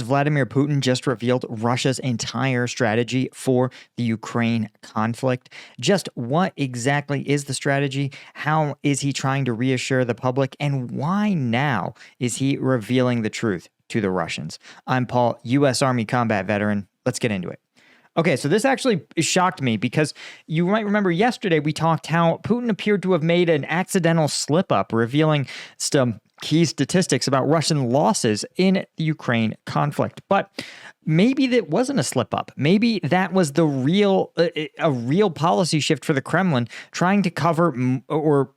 Vladimir Putin just revealed Russia's entire strategy for the Ukraine conflict. Just what exactly is the strategy? How is he trying to reassure the public? And why now is he revealing the truth to the Russians? I'm Paul, U.S. Army combat veteran. Let's get into it. Okay, so this actually shocked me because you might remember yesterday we talked how Putin appeared to have made an accidental slip-up revealing some key statistics about Russian losses in the Ukraine conflict. But maybe that wasn't a slip-up. Maybe that was a real policy shift for the Kremlin, trying to cover or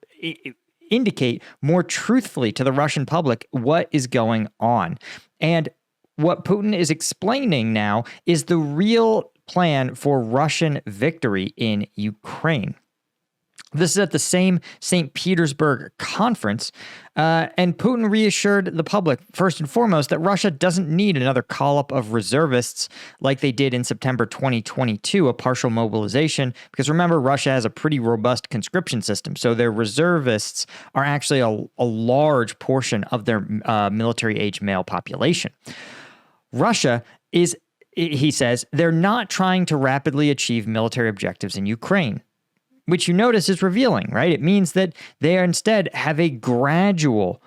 indicate more truthfully to the Russian public what is going on. And what Putin is explaining now is the real plan for Russian victory in Ukraine. This is at the same St. Petersburg conference, and Putin reassured the public, first and foremost, that Russia doesn't need another call-up of reservists like they did in September 2022, a partial mobilization, because remember, Russia has a pretty robust conscription system, so their reservists are actually a large portion of their military-age male population. Russia is, he says, they're not trying to rapidly achieve military objectives in Ukraine, which you notice is revealing, right? It means that they instead have a gradual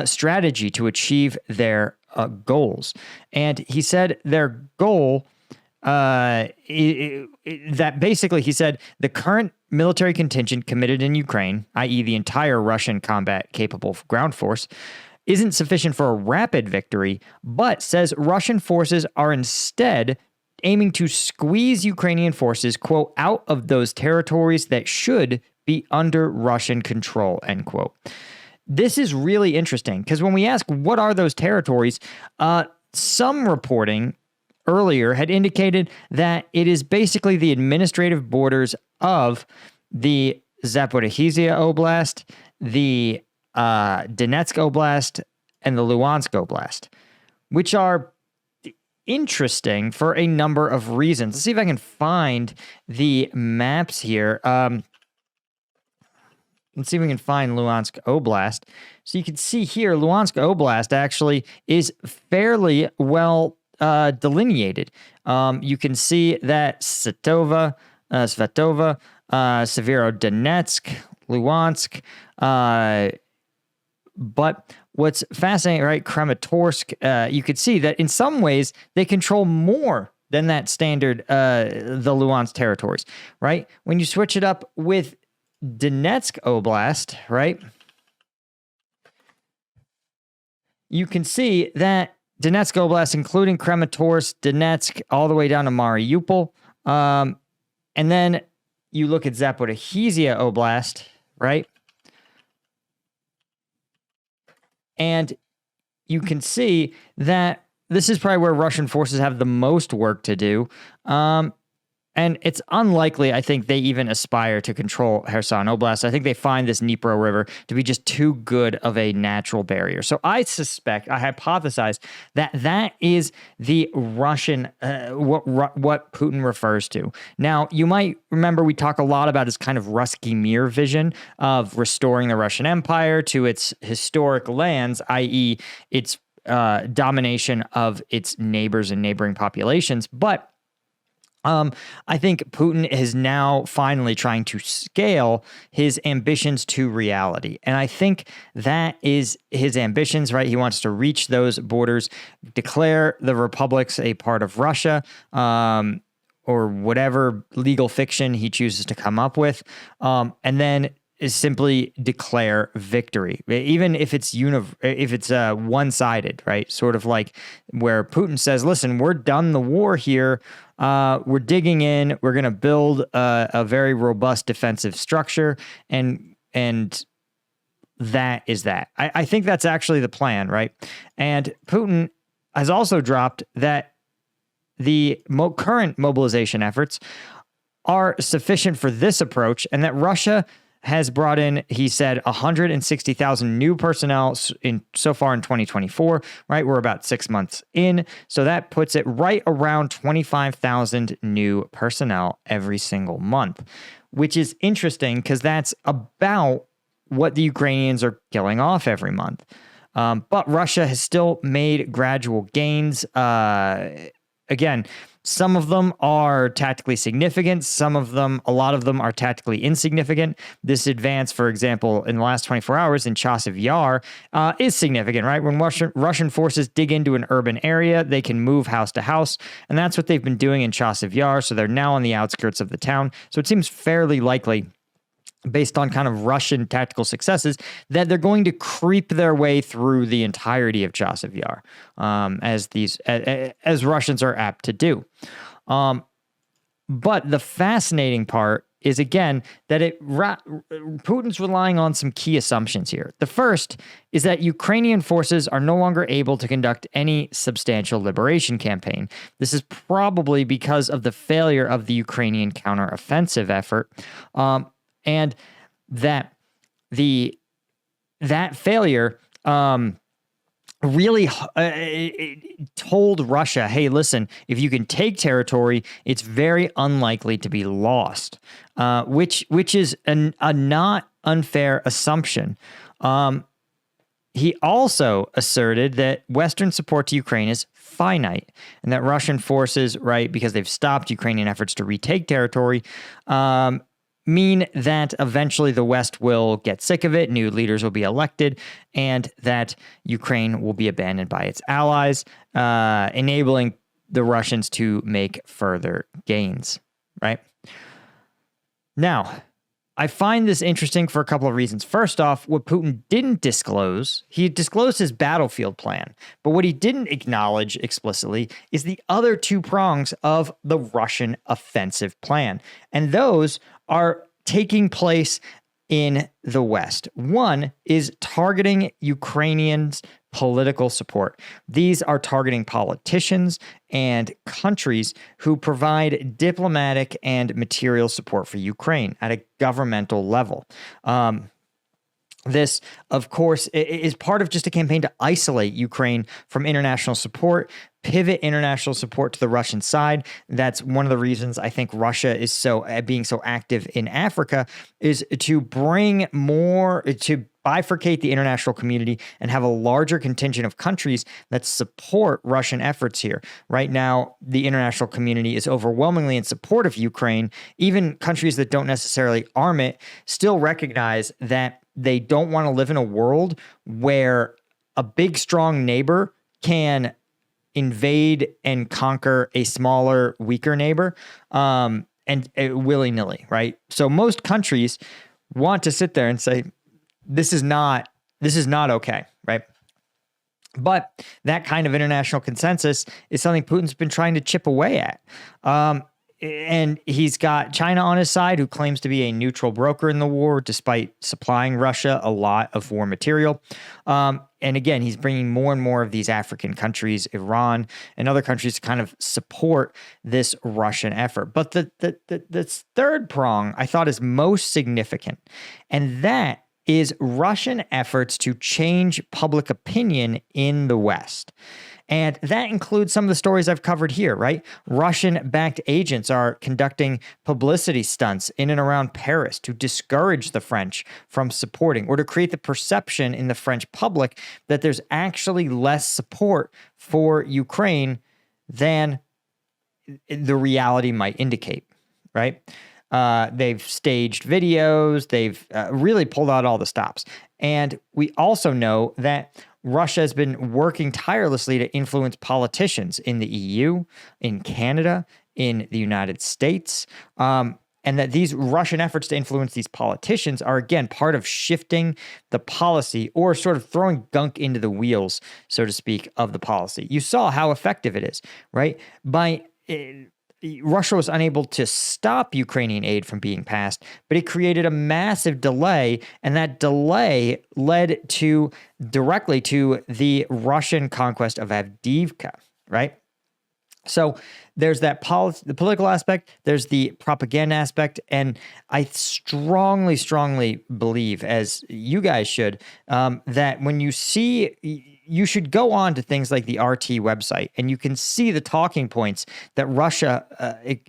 strategy to achieve their goals. And he said their goal, that basically he said the current military contingent committed in Ukraine, i.e. the entire Russian combat-capable ground force, isn't sufficient for a rapid victory, but says Russian forces are instead aiming to squeeze Ukrainian forces, quote, out of those territories that should be under Russian control, end quote. This is really interesting because when we ask what are those territories, some reporting earlier had indicated that it is basically the administrative borders of the Zaporizhzhia Oblast, the Donetsk Oblast, and the Luhansk Oblast, which are interesting for a number of reasons. Let's see if I can find the maps here. Let's see if we can find Luhansk Oblast. So you can see here, Luhansk Oblast actually is fairly well delineated. You can see that Svetova, Severodonetsk, Luhansk, but what's fascinating, right? Kramatorsk, you could see that in some ways they control more than that standard, the Luhansk territories, right? When you switch it up with Donetsk Oblast, right? You can see that Donetsk Oblast, including Kramatorsk, Donetsk, all the way down to Mariupol. And then you look at Zaporizhzhia Oblast, right? And you can see that this is probably where Russian forces have the most work to do. And it's unlikely, I think, they even aspire to control Kherson Oblast. I think they find this Dnipro River to be just too good of a natural barrier. So I hypothesize that that is the Russian, what Putin refers to. Now, you might remember we talk a lot about his kind of Ruski Mir vision of restoring the Russian Empire to its historic lands, i.e. its domination of its neighbors and neighboring populations. But I think Putin is now finally trying to scale his ambitions to reality. And I think that is his ambitions, right? He wants to reach those borders, declare the republics a part of Russia, or whatever legal fiction he chooses to come up with. And then is simply declare victory, even if it's one-sided, right? Sort of like where Putin says, listen, we're done the war here. We're digging in. We're going to build a very robust defensive structure. And that is that. I think that's actually the plan, right? And Putin has also dropped that the current mobilization efforts are sufficient for this approach and that Russia has brought in, he said, 160,000 new personnel so far in 2024, right? We're about 6 months in. So that puts it right around 25,000 new personnel every single month, which is interesting because that's about what the Ukrainians are killing off every month. But Russia has still made gradual gains. Again, some of them are tactically significant. A lot of them are tactically insignificant. This advance, for example, in the last 24 hours in Chasiv Yar is significant, right? When Russian forces dig into an urban area, they can move house to house. And that's what they've been doing in Chasiv Yar. So they're now on the outskirts of the town. So it seems fairly likely, based on kind of Russian tactical successes, that they're going to creep their way through the entirety of Chasiv Yar, as Russians are apt to do. But the fascinating part is, again, that Putin's relying on some key assumptions here. The first is that Ukrainian forces are no longer able to conduct any substantial liberation campaign. This is probably because of the failure of the Ukrainian counteroffensive effort. And that failure really told Russia, hey, listen, if you can take territory, it's very unlikely to be lost, which is a not unfair assumption. He also asserted that Western support to Ukraine is finite, and that Russian forces, right, because they've stopped Ukrainian efforts to retake territory, mean that eventually the West will get sick of it, new leaders will be elected, and that Ukraine will be abandoned by its allies, enabling the Russians to make further gains, right? Now, I find this interesting for a couple of reasons. First off, what Putin didn't disclose, he disclosed his battlefield plan, but what he didn't acknowledge explicitly is the other two prongs of the Russian offensive plan. And those are taking place in the West. One is targeting Ukrainians' political support. These are targeting politicians and countries who provide diplomatic and material support for Ukraine at a governmental level. This, of course, is part of just a campaign to isolate Ukraine from international support, pivot international support to the Russian side. That's one of the reasons I think Russia is being so active in Africa, is to bring more, to bifurcate the international community and have a larger contingent of countries that support Russian efforts here. Right now, the international community is overwhelmingly in support of Ukraine. Even countries that don't necessarily arm it still recognize that they don't want to live in a world where a big, strong neighbor can invade and conquer a smaller, weaker neighbor, and willy-nilly, right? So most countries want to sit there and say, this is not okay, right? But that kind of international consensus is something Putin's been trying to chip away at. And he's got China on his side, who claims to be a neutral broker in the war, despite supplying Russia a lot of war material. And again, he's bringing more and more of these African countries, Iran, and other countries to kind of support this Russian effort. But the third prong I thought is most significant, and that is Russian efforts to change public opinion in the West. And that includes some of the stories I've covered here, right? Russian-backed agents are conducting publicity stunts in and around Paris to discourage the French from supporting, or to create the perception in the French public that there's actually less support for Ukraine than the reality might indicate, right? They've staged videos. They've really pulled out all the stops. And we also know that Russia has been working tirelessly to influence politicians in the EU, in Canada, in the United States, and that these Russian efforts to influence these politicians are, again, part of shifting the policy, or sort of throwing gunk into the wheels, so to speak, of the policy. You saw how effective it is, right? Russia was unable to stop Ukrainian aid from being passed, but it created a massive delay, and that delay led directly to the Russian conquest of Avdiivka, right? So there's that the political aspect, there's the propaganda aspect, and I strongly, strongly believe, as you guys should, that when you see, you should go on to things like the RT website, and you can see the talking points that Russia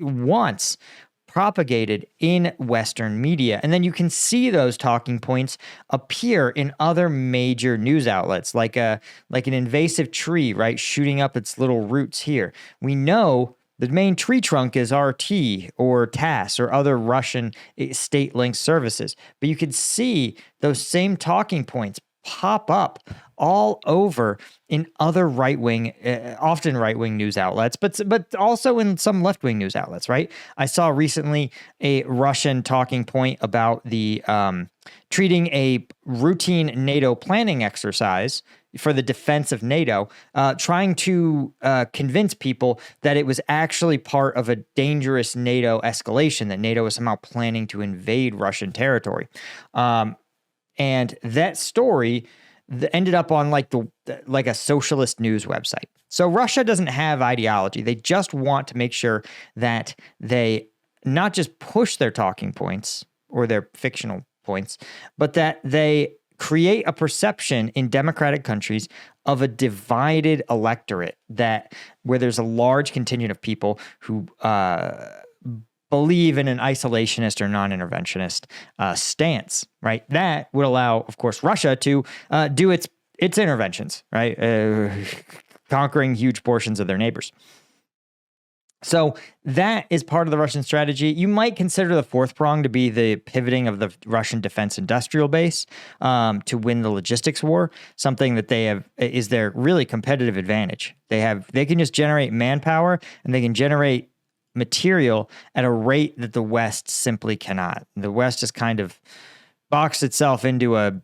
wants propagated in Western media. And then you can see those talking points appear in other major news outlets, like an invasive tree, right, shooting up its little roots here. We know the main tree trunk is RT or TASS or other Russian state-linked services. But you can see those same talking points pop up all over in other right-wing, often right-wing news outlets, but also in some left-wing news outlets, right? I saw recently a Russian talking point about the treating a routine NATO planning exercise for the defense of NATO, trying to convince people that it was actually part of a dangerous NATO escalation, that NATO was somehow planning to invade Russian territory. And that story ended up on like a socialist news website. So Russia doesn't have ideology. They just want to make sure that they not just push their talking points or their fictional points, but that they create a perception in democratic countries of a divided electorate where there's a large contingent of people who believe in an isolationist or non-interventionist stance, right? That would allow, of course, Russia to do its interventions, right? Conquering huge portions of their neighbors. So that is part of the Russian strategy. You might consider the fourth prong to be the pivoting of the Russian defense industrial base to win the logistics war, something that they have is their really competitive advantage. They can just generate manpower and they can generate material at a rate that the West simply cannot. The West just kind of boxed itself into a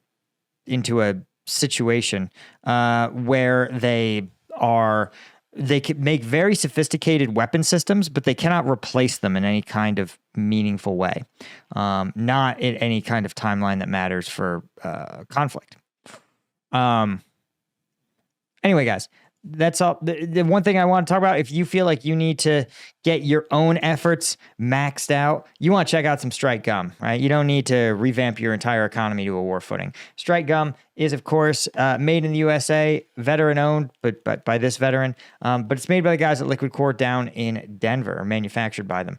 situation where they can make very sophisticated weapon systems, but they cannot replace them in any kind of meaningful way. Not in any kind of timeline that matters for conflict. Anyway, guys, that's all. The one thing I want to talk about, if you feel like you need to get your own efforts maxed out, you want to check out some Strike Gum, right? You don't need to revamp your entire economy to a war footing. Strike Gum is, of course, made in the USA, veteran-owned, but by this veteran. But it's made by the guys at Liquid Core down in Denver, or manufactured by them.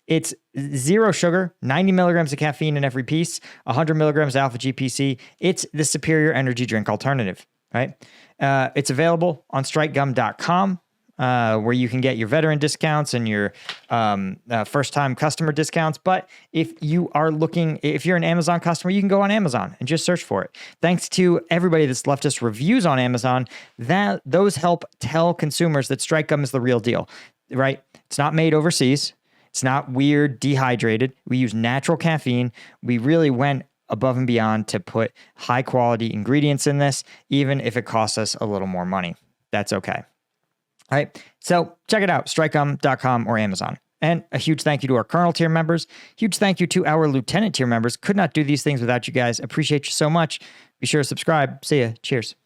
It's zero sugar, 90 milligrams of caffeine in every piece, 100 milligrams alpha GPC. It's the superior energy drink alternative, right? It's available on strikegum.com, where you can get your veteran discounts and your first-time customer discounts. But if you're an Amazon customer, you can go on Amazon and just search for it. Thanks to everybody that's left us reviews on Amazon, those help tell consumers that Strike Gum is the real deal, right? It's not made overseas. It's not weird, dehydrated. We use natural caffeine. We really went above and beyond to put high quality ingredients in this, even if it costs us a little more money. That's okay. All right. So check it out, strikegum.com or Amazon. And a huge thank you to our Colonel tier members. Huge thank you to our Lieutenant tier members. Could not do these things without you guys. Appreciate you so much. Be sure to subscribe. See ya. Cheers.